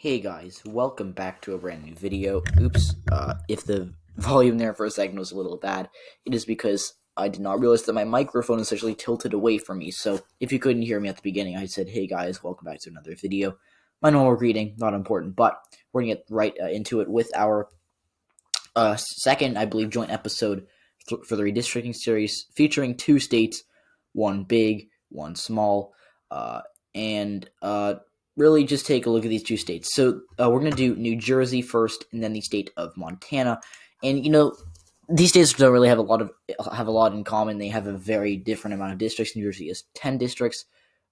Hey guys, welcome back to a brand new video. Oops, if the volume there for a second was a little bad, it is because I did not realize that my microphone is actually tilted away from me. So if you couldn't hear me at the beginning, I said, hey guys, welcome back to another video. My normal greeting, not important, but we're going to get right into it with our second, I believe, joint episode for the Redistricting series featuring two states, one big, one small, and really just take a look at these two states. So we're going to do New Jersey first, and then the state of Montana. And these states don't really have a lot in common. They have a very different amount of districts. New Jersey has 10 districts,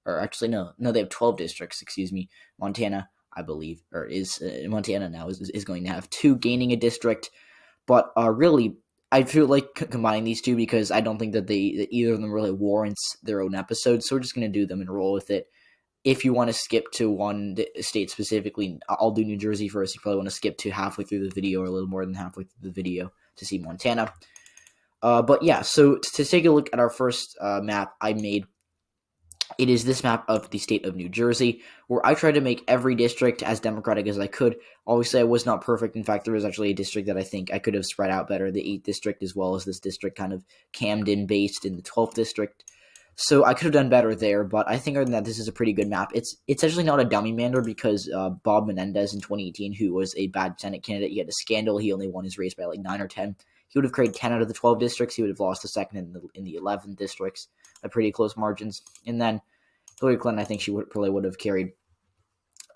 or actually no, they have 12 districts. Excuse me. Montana, I believe, or is Montana now is going to have two, gaining a district. But really, I feel like combining these two because I don't think that either of them really warrants their own episode. So we're just going to do them and roll with it. If you want to skip to one state specifically, I'll do New Jersey first. You probably want to skip to halfway through the video or a little more than halfway through the video to see Montana. But yeah, so to take a look at our first map I made, it is this map of the state of New Jersey, where I tried to make every district as democratic as I could. Obviously, I was not perfect. In fact, there was actually a district that I think I could have spread out better, the 8th district, as well as this district kind of Camden-based in the 12th district. So I could have done better there, but I think other than that, this is a pretty good map. It's actually not a dummy mander because Bob Menendez in 2018, who was a bad Senate candidate, he had a scandal. He only won his race by like 9 or 10. He would have created 10 out of the 12 districts. He would have lost the second in the 11 districts by pretty close margins. And then Hillary Clinton, I think she probably would have carried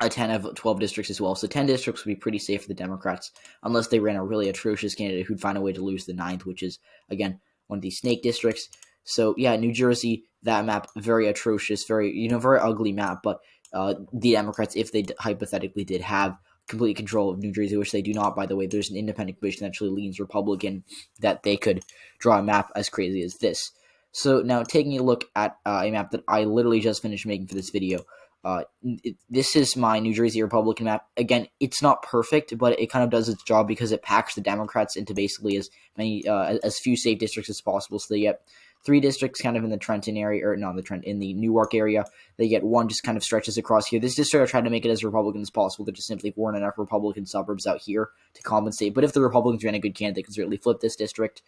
a 10 of 12 districts as well. So 10 districts would be pretty safe for the Democrats, unless they ran a really atrocious candidate who'd find a way to lose the 9th, which is, again, one of these snake districts. So, yeah, New Jersey, that map, very atrocious, very ugly map. But the Democrats, if they hypothetically did have complete control of New Jersey, which they do not, by the way, there's an independent commission that actually leans Republican, that they could draw a map as crazy as this. So now taking a look at a map that I literally just finished making for this video, this is my New Jersey Republican map. Again, it's not perfect, but it kind of does its job because it packs the Democrats into basically as many as few safe districts as possible. So they get 3 districts kind of in the Trenton area, or no, in the Newark area. They get 1 just kind of stretches across here. This district I tried to make it as Republican as possible. There just simply weren't enough Republican suburbs out here to compensate. But if the Republicans ran a good candidate, they could certainly flip this district.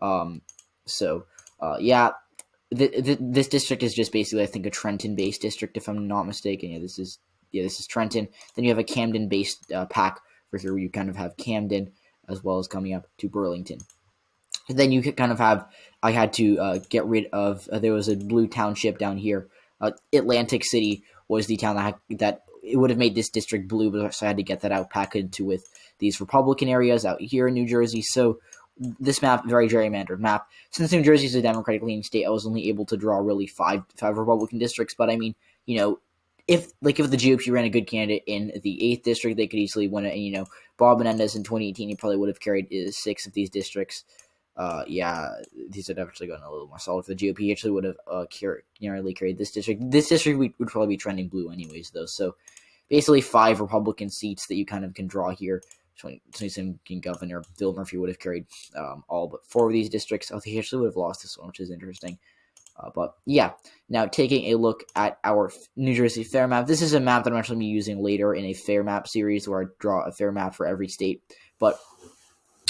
Yeah, this district is just basically, I think, a Trenton-based district, if I'm not mistaken. Yeah, this is Trenton. Then you have a Camden-based pack for here, where you kind of have Camden as well as coming up to Burlington. And then you kind of have, I had to get rid of, there was a blue township down here. Atlantic City was the town that it would have made this district blue, but so I had to get that out, pack into with these Republican areas out here in New Jersey. So this map, very gerrymandered map. Since New Jersey is a Democratic-leaning state, I was only able to draw really five Republican districts. But I mean, if the GOP ran a good candidate in the 8th district, they could easily win it. And Bob Menendez in 2018, he probably would have carried 6 of these districts. These would have actually gotten a little more solid for the GOP. He actually would have really carried this district. This district would probably be trending blue anyways, though. So basically 5 Republican seats that you kind of can draw here. 2017 governor Phil Murphy would have carried all but 4 of these districts. Oh, he actually would have lost this one, which is interesting. But yeah, now taking a look at our New Jersey fair map. This is a map that I'm actually going to be using later in a fair map series where I draw a fair map for every state. But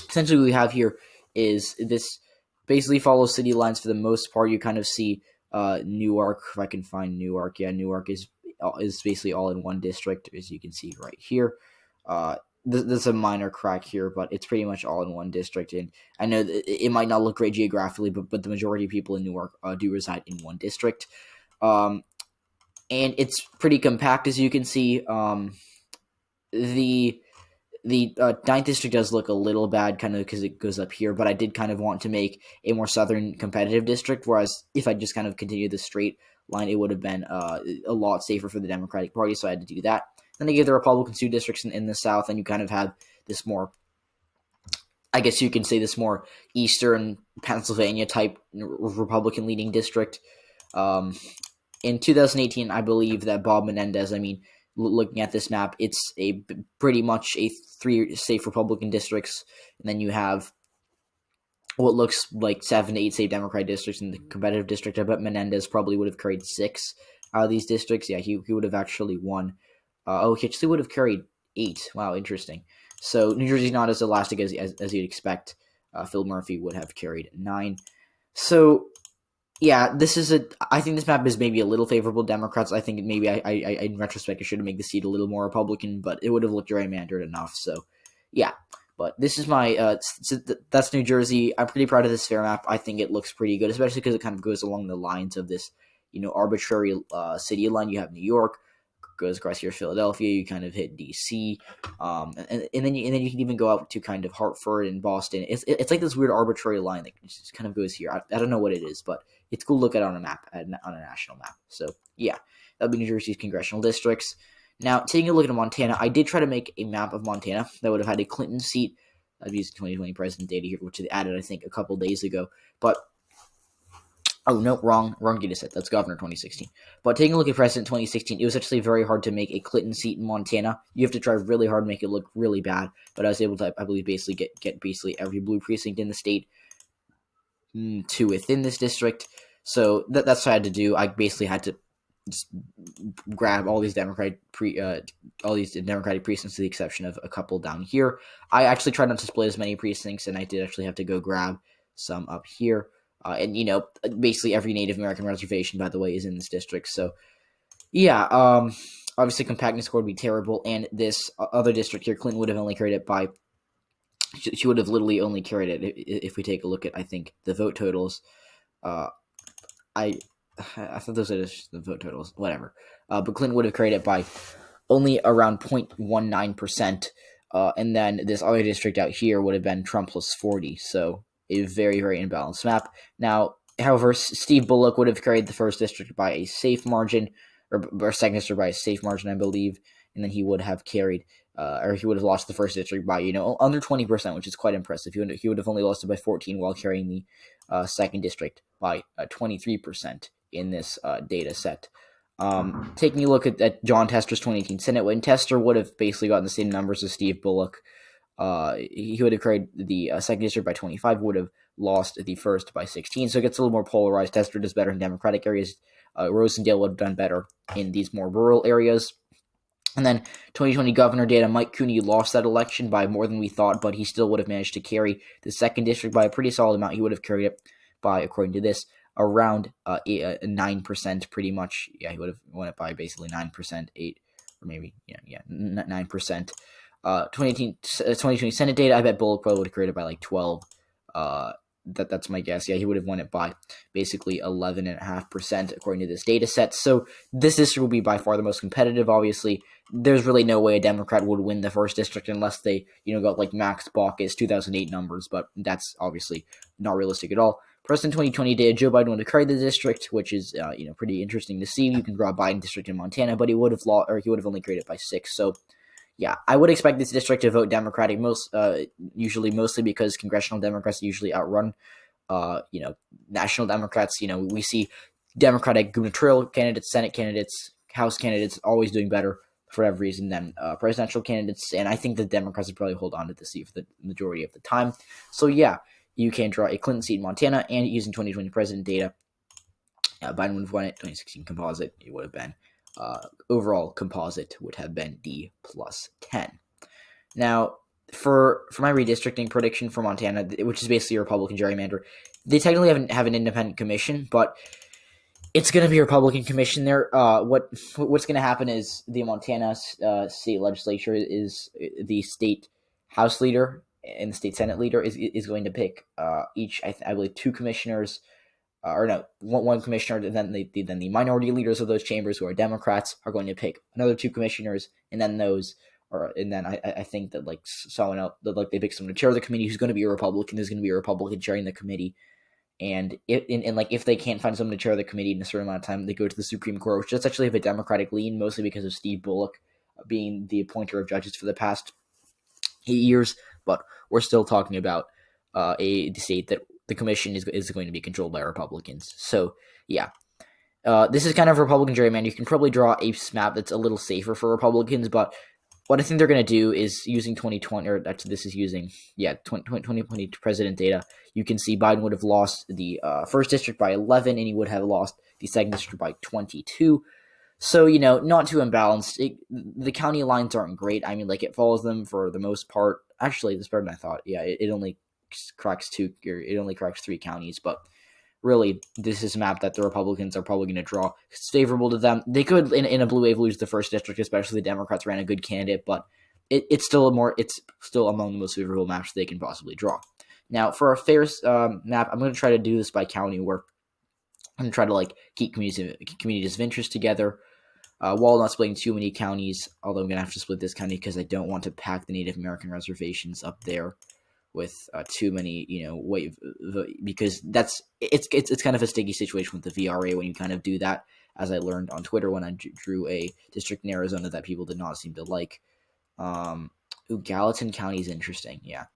essentially what we have here is this basically follows city lines for the most part. You kind of see Newark, if I can find Newark. Yeah, Newark is basically all in one district, as you can see right here. There's a minor crack here, but it's pretty much all in one district. And I know that it might not look great geographically, but the majority of people in Newark do reside in one district. And it's pretty compact, as you can see. The 9th district does look a little bad, kind of because it goes up here, but I did kind of want to make a more southern competitive district, whereas if I just kind of continued the straight line, it would have been a lot safer for the Democratic Party, so I had to do that. Then they gave the Republicans 2 districts in the South, and you kind of have this more, I guess you can say, this more eastern Pennsylvania type Republican-leading district. In 2018, I believe that Bob Menendez, looking at this map, it's pretty much a 3 safe Republican districts, and then you have what looks like 7 to 8 safe Democrat districts in the competitive district. I bet Menendez probably would have carried 6 out of these districts. Yeah, he would have actually won He actually would have carried 8. Wow, interesting. So New Jersey's not as elastic as you'd expect. Phil Murphy would have carried 9. So yeah, I think this map is maybe a little favorable to Democrats. I think maybe I in retrospect I should have made the seat a little more Republican, but it would have looked gerrymandered enough. So yeah, but this is my that's New Jersey. I'm pretty proud of this fair map. I think it looks pretty good, especially because it kind of goes along the lines of this arbitrary city line. You have New York, goes across here Philadelphia. You kind of hit DC, and then you can even go out to kind of Hartford and Boston. It's like this weird arbitrary line that just kind of goes here. I don't know what it is, but it's cool to look at on a map, on a national map. So yeah, that'll be New Jersey's congressional districts. Now, taking a look at Montana, I did try to make a map of Montana that would have had a Clinton seat. I've used 2020 president data here, which is added, I think, a couple days ago. But oh no, wrong data set. That's governor 2016. But taking a look at president 2016, it was actually very hard to make a Clinton seat in Montana. You have to try really hard to make it look really bad. But I was able to, I believe, basically get basically every blue precinct in the state to within this district. So that's what I had to do. I basically had to just grab all these Democratic precincts, to the exception of a couple down here. I actually tried not to split as many precincts, and I did actually have to go grab some up here. And basically every Native American reservation, by the way, is in this district. So yeah, obviously compactness score would be terrible, and this other district here, Clinton would have only carried it by. She would have literally only carried it if we take a look at, I think, the vote totals. I thought those are just the vote totals, whatever. But Clinton would have carried it by only around 0.19%. And then this other district out here would have been Trump plus 40. So a very, very imbalanced map. Now, however, Steve Bullock would have carried the first district by a safe margin, or second district by a safe margin, I believe. And then he would have carried, or he would have lost the first district by, under 20%, which is quite impressive. He would have only lost it by 14 while carrying the second district by 23% in this data set. Taking a look at John Tester's 2018 Senate win, Tester would have basically gotten the same numbers as Steve Bullock. He would have carried the second district by 25, would have lost the first by 16, so it gets a little more polarized. Tester does better in Democratic areas. Rosendale would have done better in these more rural areas. And then 2020 governor data, Mike Cooney lost that election by more than we thought, but he still would have managed to carry the second district by a pretty solid amount. He would have carried it by, according to this, around 9% pretty much. Yeah, he would have won it by basically 9%, 8, or maybe, 9%. 2020 Senate data, I bet Bullock probably would have carried it by like 12. That's my guess. Yeah, he would have won it by basically 11.5% according to this data set. So this district will be by far the most competitive. Obviously, there's really no way a Democrat would win the first district unless they, got like Max Baucus 2008 numbers, but that's obviously not realistic at all. President 2020 data, Joe Biden would have carried the district, which is pretty interesting to see. You can draw a Biden district in Montana, but he would have only carried it by 6. So yeah, I would expect this district to vote Democratic mostly because congressional Democrats usually outrun, national Democrats. We see Democratic gubernatorial candidates, Senate candidates, House candidates always doing better for whatever reason than presidential candidates, and I think the Democrats would probably hold on to the seat for the majority of the time. So yeah, you can draw a Clinton seat in Montana, and using 2020 president data, Biden would have won it. 2016 composite, it would have been. Overall composite would have been D plus 10. Now, for my redistricting prediction for Montana, which is basically a Republican gerrymander, they technically have an independent commission, but it's going to be a Republican commission there. What's going to happen is the Montana state legislature is the state House leader and the state Senate leader is going to pick each, I believe, 2 commissioners. One commissioner, and then the minority leaders of those chambers, who are Democrats, are going to pick another 2 commissioners, and then I think that like someone else, that they pick someone to chair the committee who's going to be a Republican. There's going to be a Republican chairing the committee, and if they can't find someone to chair the committee in a certain amount of time, they go to the Supreme Court, which does actually have a Democratic lean, mostly because of Steve Bullock being the appointer of judges for the past 8 years. But we're still talking about a state that the commission is going to be controlled by Republicans. So, yeah. This is kind of a Republican gerrymander. You can probably draw a map that's a little safer for Republicans, but what I think they're going to do is using 2020, or actually this is using, 2020 president data. You can see Biden would have lost the first district by 11, and he would have lost the second district by 22. So, not too imbalanced. The county lines aren't great. I mean, like, it follows them for the most part. Actually, it's better than I thought. Yeah, it only cracks it only cracks 3 counties, but really, this is a map that the Republicans are probably going to draw. It's favorable to them. They could, in a blue wave, lose the first district, especially the Democrats ran a good candidate, but it's still among the most favorable maps they can possibly draw. Now, for a fair map, I'm going to try to do this by county, where I'm going to try to like keep communities of interest together, while not splitting too many counties. Although I'm going to have to split this county because I don't want to pack the Native American reservations up there with too many, because it's kind of a sticky situation with the VRA when you kind of do that, as I learned on Twitter when I drew a district in Arizona that people did not seem to like. Gallatin County is interesting, yeah,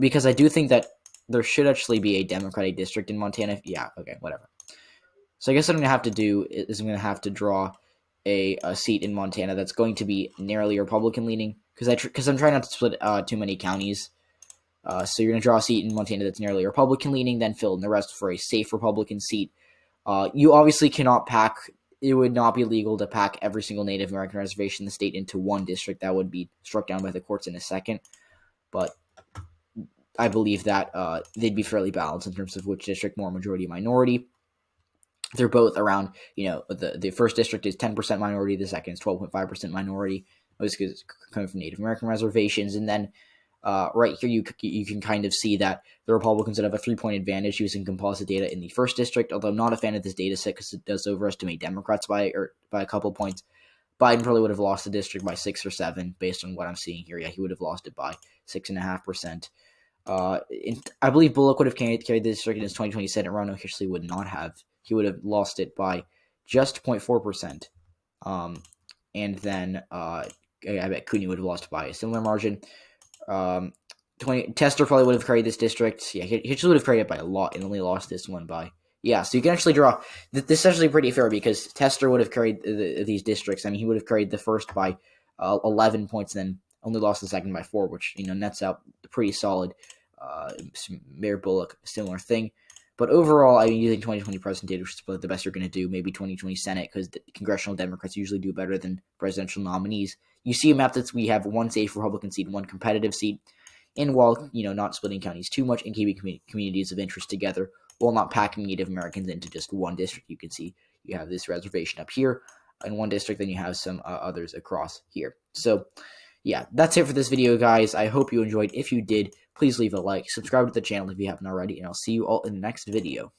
because I do think that there should actually be a Democratic district in Montana. Yeah, okay, whatever. So I guess what I'm going to have to do is I'm going to have to draw a seat in Montana that's going to be narrowly Republican leaning, because I'm trying not to split too many counties. So you're going to draw a seat in Montana that's narrowly Republican leaning, then fill in the rest for a safe Republican seat. You obviously cannot pack. It would not be legal to pack every single Native American reservation in the state into one district. That would be struck down by the courts in a second. But I believe that they'd be fairly balanced in terms of which district more majority minority. They're both around, the first district is 10% minority, the second is 12.5% minority. This is coming from Native American reservations. And then right here, you can kind of see that the Republicans would have a 3-point advantage using composite data in the first district, although I'm not a fan of this data set because it does overestimate Democrats by a couple points. Biden probably would have lost the district by 6 or 7 based on what I'm seeing here. Yeah, he would have lost it by 6.5%. I believe Bullock would have carried the district in his 2020 Senate run. Actually, would not have. He would have lost it by just 0.4%. And then I bet Cooney would have lost by a similar margin. Tester probably would have carried this district. Yeah, he actually would have carried it by a lot and only lost this one by. Yeah, so you can actually draw. This is actually pretty fair because Tester would have carried these districts. I mean, he would have carried the first by 11 points, and then only lost the second by 4, which nets out pretty solid. Mayor Bullock, similar thing. But overall, I mean, using 2020 president data, which is probably the best you're going to do, maybe 2020 Senate, because congressional Democrats usually do better than presidential nominees. You see a map that we have one safe Republican seat, one competitive seat, and while, not splitting counties too much and keeping communities of interest together, while not packing Native Americans into just one district. You can see you have this reservation up here in one district, then you have some others across here. So, yeah, that's it for this video, guys. I hope you enjoyed. If you did, please leave a like, subscribe to the channel if you haven't already, and I'll see you all in the next video.